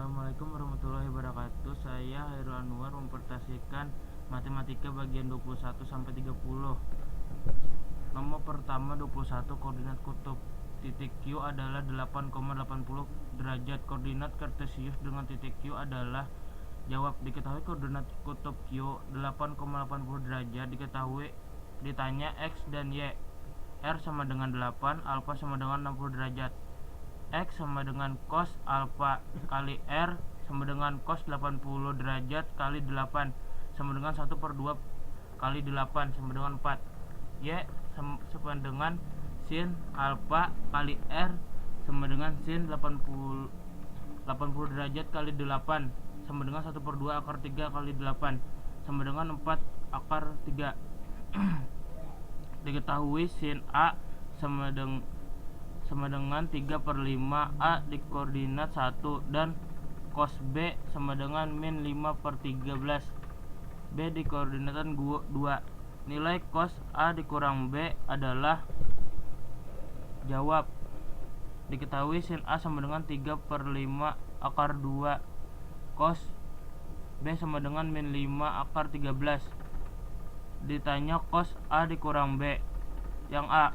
Assalamualaikum warahmatullahi wabarakatuh. Saya Hairul Anwar mempresentasikan matematika bagian 21 sampai 30. Nomor pertama 21, koordinat kutub. Titik Q adalah 8,80 derajat. Koordinat kartesius dengan titik Q adalah jawab. Diketahui koordinat kutub Q 8,80 derajat. Ditanya X dan Y. R sama dengan 8, alfa sama dengan 60 derajat. X sama dengan cos alfa kali R sama dengan cos 80 derajat kali 8 sama dengan 1/2 kali 8 sama dengan 4. Y sama dengan sin alfa kali R sama dengan sin 80 derajat kali 8 sama dengan 1/2 akar 3 kali 8 sama dengan 4 akar 3. Diketahui sin A sama dengan 3/5 A di koordinat 1 dan cos B sama dengan min 5/13 B di koordinat 2. Nilai cos A dikurang B adalah jawab. Diketahui sin A sama dengan 3/5 akar 2, cos B sama dengan min 5 akar 13. Ditanya cos A dikurang B. Yang A,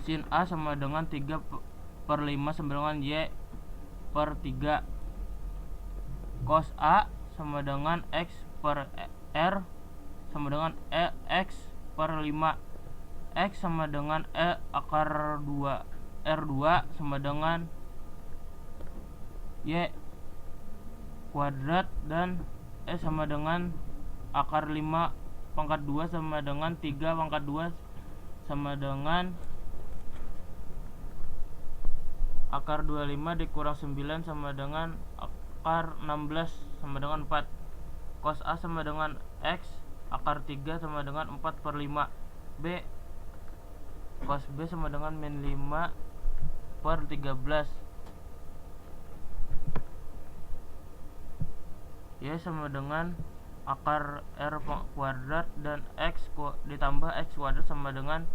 sin A sama dengan 3/5 sama dengan Y/3. Cos A sama dengan X/R sama dengan X/5. X sama dengan akar 2 R2 sama dengan Y kuadrat dan sama dengan akar 5/2 sama dengan 3/2 sama dengan akar 25 dikurang 9 sama dengan akar 16 sama dengan 4. Cos A sama dengan X akar 3 sama dengan 4/5 B. Cos B sama dengan min 5/13. Y sama dengan akar R kuadrat dan X ditambah X kuadrat sama dengan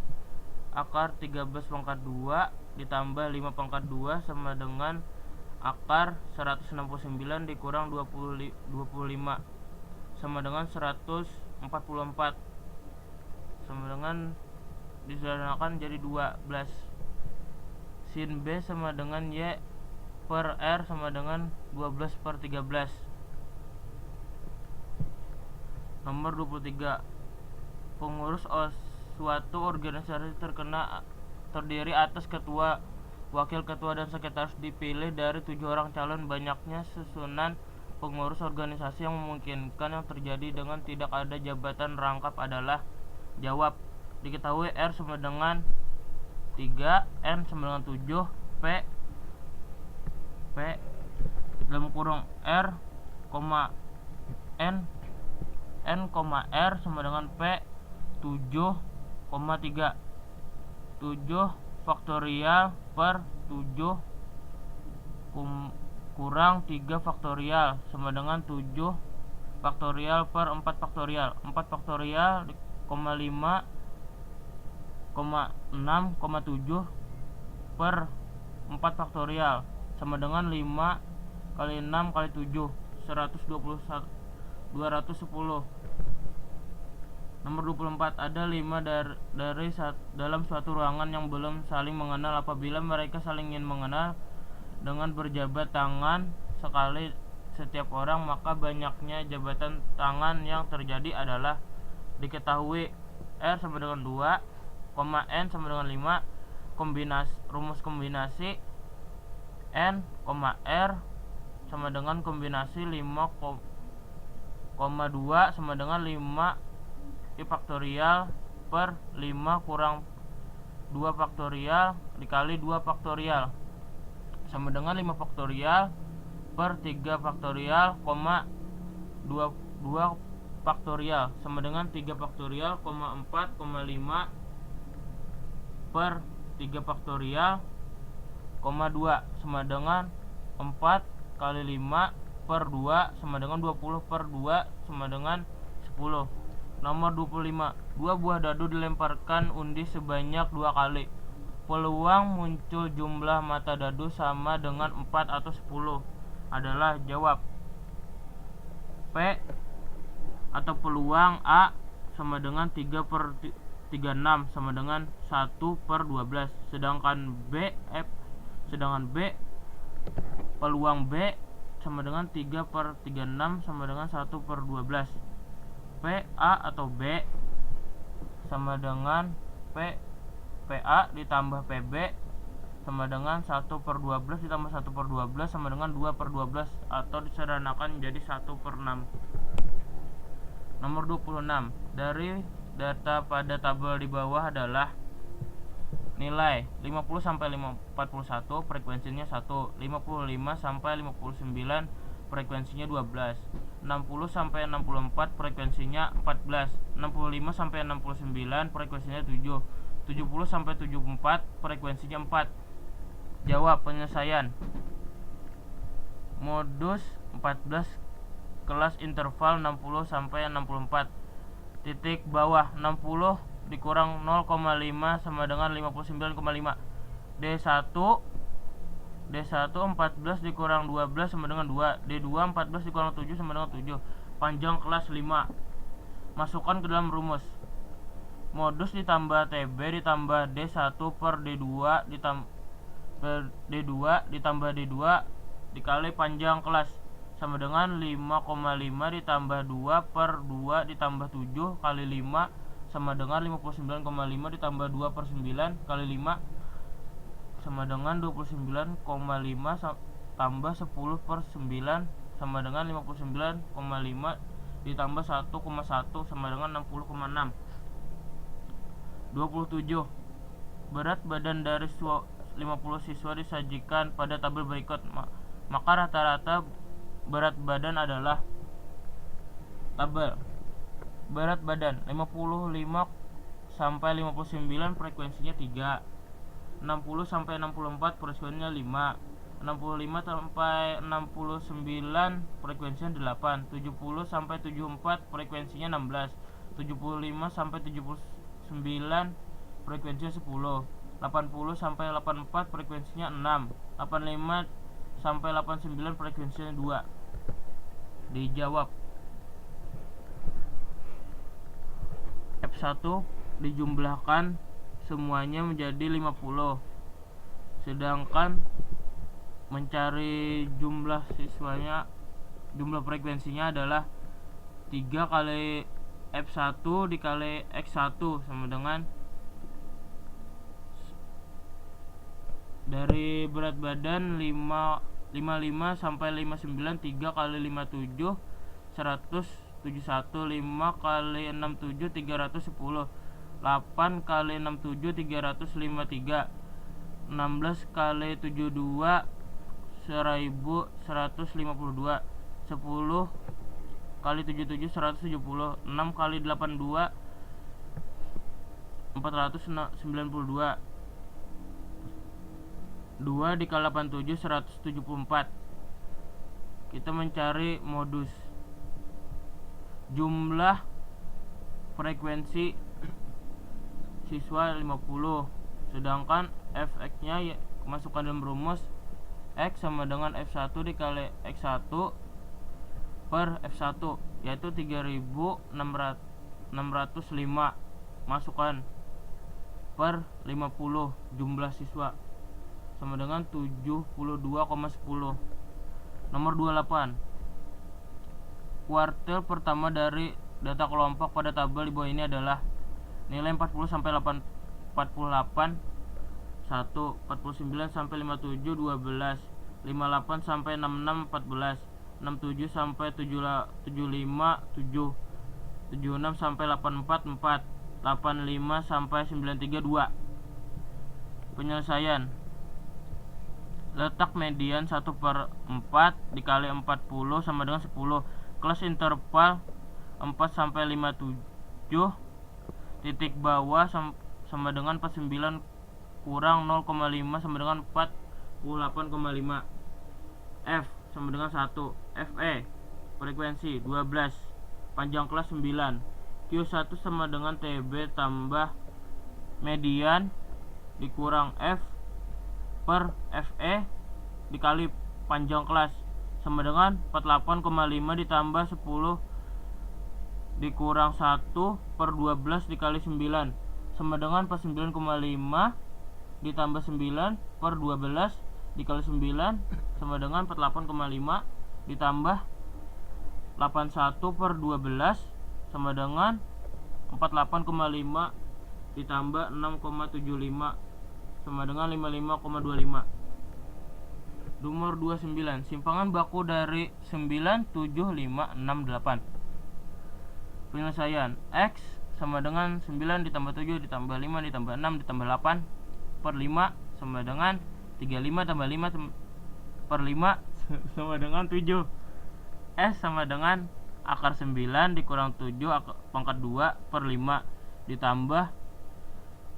akar 13/2 ditambah 5/2 sama dengan akar 169 dikurang 25 sama dengan 144 sama dengan disederhanakan jadi 12. Sin B sama dengan Y per R sama dengan 12/13. Nomor 23, pengurus suatu organisasi terdiri atas ketua, wakil ketua, dan sekretaris dipilih dari 7 orang calon. Banyaknya susunan pengurus organisasi yang memungkinkan yang terjadi dengan tidak ada jabatan rangkap adalah jawab. Diketahui R sama dengan 3, N sama dengan 7, P dalam kurung R, N, R sama dengan P 7,3. 7 faktorial per 7 kurang 3 faktorial sama dengan 7 faktorial per 4 faktorial. 4 faktorial 5,6,7 per 4 faktorial sama dengan 5 kali 6 kali 7 210. Nomor 24, ada 5 dari dalam suatu ruangan yang belum saling mengenal. Apabila mereka saling ingin mengenal dengan berjabat tangan sekali setiap orang, maka banyaknya jabatan tangan yang terjadi adalah diketahui R sama dengan 2, N sama dengan 5, rumus kombinasi N, R sama dengan kombinasi 5,2 sama dengan 5 I faktorial per 5 kurang 2 faktorial dikali 2 faktorial sama dengan 5 faktorial per 3 faktorial, 2 faktorial sama dengan 3 faktorial, 4,5 per 3 faktorial, 2 sama dengan 4 kali 5 per 2 sama dengan 20 per 2 sama dengan 10. Nomor 25, 2 buah dadu dilemparkan undi sebanyak 2 kali. Peluang muncul jumlah mata dadu sama dengan 4 atau 10 adalah jawab. P atau peluang A sama dengan 3/36 sama dengan 1/12. Sedangkan B peluang B sama dengan 3/36 sama dengan 1/12. PA atau B sama dengan PA ditambah PB sama dengan 1/12 ditambah 1/12 sama dengan 2/12 atau disederhanakan menjadi 1/6. Nomor 26. Dari data pada tabel di bawah adalah nilai 50 sampai 41 frekuensinya 1, 55 sampai 59 frekuensinya 12, 60 sampai 64 frekuensinya 14, 65 sampai 69 frekuensinya 7, 70 sampai 74 frekuensinya 4. Jawab penyelesaian. Modus 14 kelas interval 60 sampai 64. Titik bawah 60 dikurang 0,5 sama dengan 59,5. D1 14 dikurang 12 sama dengan 2. D2 14 dikurang 7 sama dengan 7. Panjang kelas 5. Masukkan ke dalam rumus. Modus ditambah TB ditambah D1 per D2 ditambah D2 dikali panjang kelas sama dengan 5,5 ditambah 2 per 2 ditambah 7 kali 5 sama dengan 59,5 ditambah 2 per 9 kali 5 sama dengan 29,5 tambah 10 per 9 sama dengan 59,5 ditambah 1,1 sama dengan 60,6. 27. Berat badan dari 50 siswa disajikan pada tabel berikut. Maka rata-rata berat badan adalah tabel. Berat badan 55 sampai 59 frekuensinya 3, 60 sampai 64 frekuensinya 5, 65 sampai 69 frekuensinya 8, 70 sampai 74 frekuensinya 16, 75 sampai 79 frekuensinya 10, 80 sampai 84 frekuensinya 6, 85 sampai 89 frekuensinya 2. Dijawab. F1 dijumlahkan semuanya menjadi 50. Sedangkan mencari jumlah siswanya, jumlah frekuensinya adalah 3 kali F1 dikali X1 sama dengan dari berat badan 55 sampai 59 3 kali 57 171, 5 kali 67 310, 8 kali 67 353, 16 kali 72 1152, 10 kali 77 170, 6 kali 82 492, 2 dikali 87 174. Kita mencari modus. Jumlah frekuensi siswa 50, sedangkan Fx nya masukkan dalam rumus X sama dengan F1 dikali X1 per F1, yaitu 3605 masukkan per 50 jumlah siswa sama dengan 72,10. Nomor 28. Kuartil pertama dari data kelompok pada tabel di bawah ini adalah nilai 40 sampai 48 1, 49 sampai 57 12, 58 sampai 66 14, 67 sampai 75 7, 76 sampai 84 4, 85 sampai 93 2. Penyelesaian. Letak median 1/4 dikali 40 sama dengan 10. Kelas interval 4 sampai 57. Titik bawah sama dengan 49 kurang 0,5 sama dengan 48,5. F sama dengan 1. FE frekuensi 12, panjang kelas 9. Q1 sama dengan TB tambah median dikurang F per FE dikali panjang kelas sama dengan 48,5 ditambah 10 dikurang 1 per 12 dikali 9 sama dengan 49,5 ditambah 9 per 12 dikali 9 sama dengan 48,5 ditambah 81 per 12 sama dengan 48,5 ditambah 6,75 sama dengan 55,25. Nomor 29, simpangan baku dari 9, 7, 5, 6, 8. Penyelesaian X sama dengan 9 ditambah 7 ditambah 5 ditambah 6 ditambah 8 per 5 sama dengan 35 tambah 5 per 5 sama dengan 7. S sama dengan akar 9 dikurang 7 pangkat 2 per 5 ditambah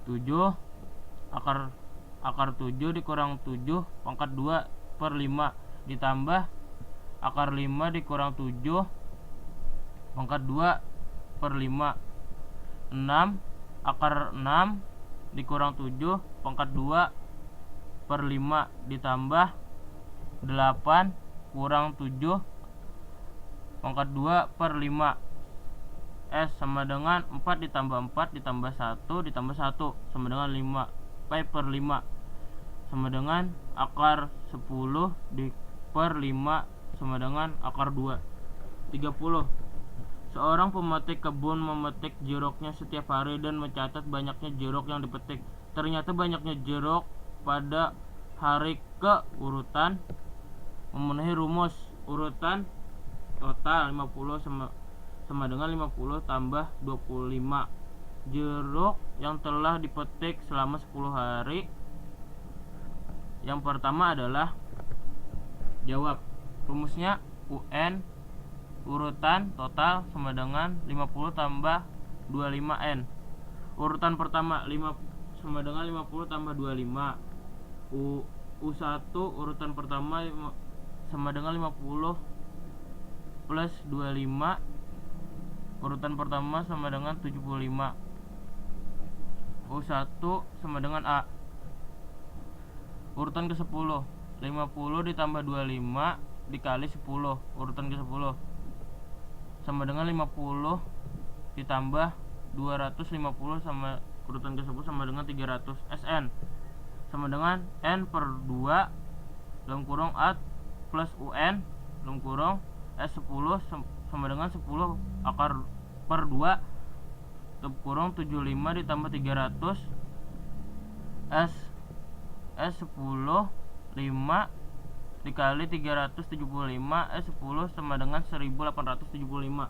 7 akar 7 dikurang 7 pangkat 2 per 5 ditambah akar 5 dikurang 7 pangkat 2 per 5. 6 akar 6 dikurang 7 pangkat 2 per 5 ditambah 8 kurang 7 pangkat 2 per 5. S sama dengan 4 ditambah 4 ditambah 1 ditambah 1 sama dengan 5 per 5 sama dengan akar 10 per 5 sama dengan akar 2. 30. Seorang pemetik kebun memetik jeruknya setiap hari dan mencatat banyaknya jeruk yang dipetik. Ternyata banyaknya jeruk pada hari ke urutan memenuhi rumus urutan total 50 sama dengan 50 tambah 25 jeruk yang telah dipetik selama 10 hari. Yang pertama adalah jawab. Rumusnya UN urutan total sama dengan 50 tambah 25N. Urutan pertama 5 sama dengan 50 tambah 25. U1 urutan pertama sama dengan 50 plus 25. Urutan pertama sama dengan 75. U1 sama dengan A. Urutan ke-10 50 ditambah 25 dikali 10. Urutan ke-10 sama dengan 50 ditambah 250 sama urutan ke-10 sama dengan 300. SN sama dengan N per 2 dalam kurung A plus UN dalam kurung S10 sama dengan 10 akar per 2 dalam kurung 75 ditambah 300 S10 5 dikali 375 S10 sama dengan 1875.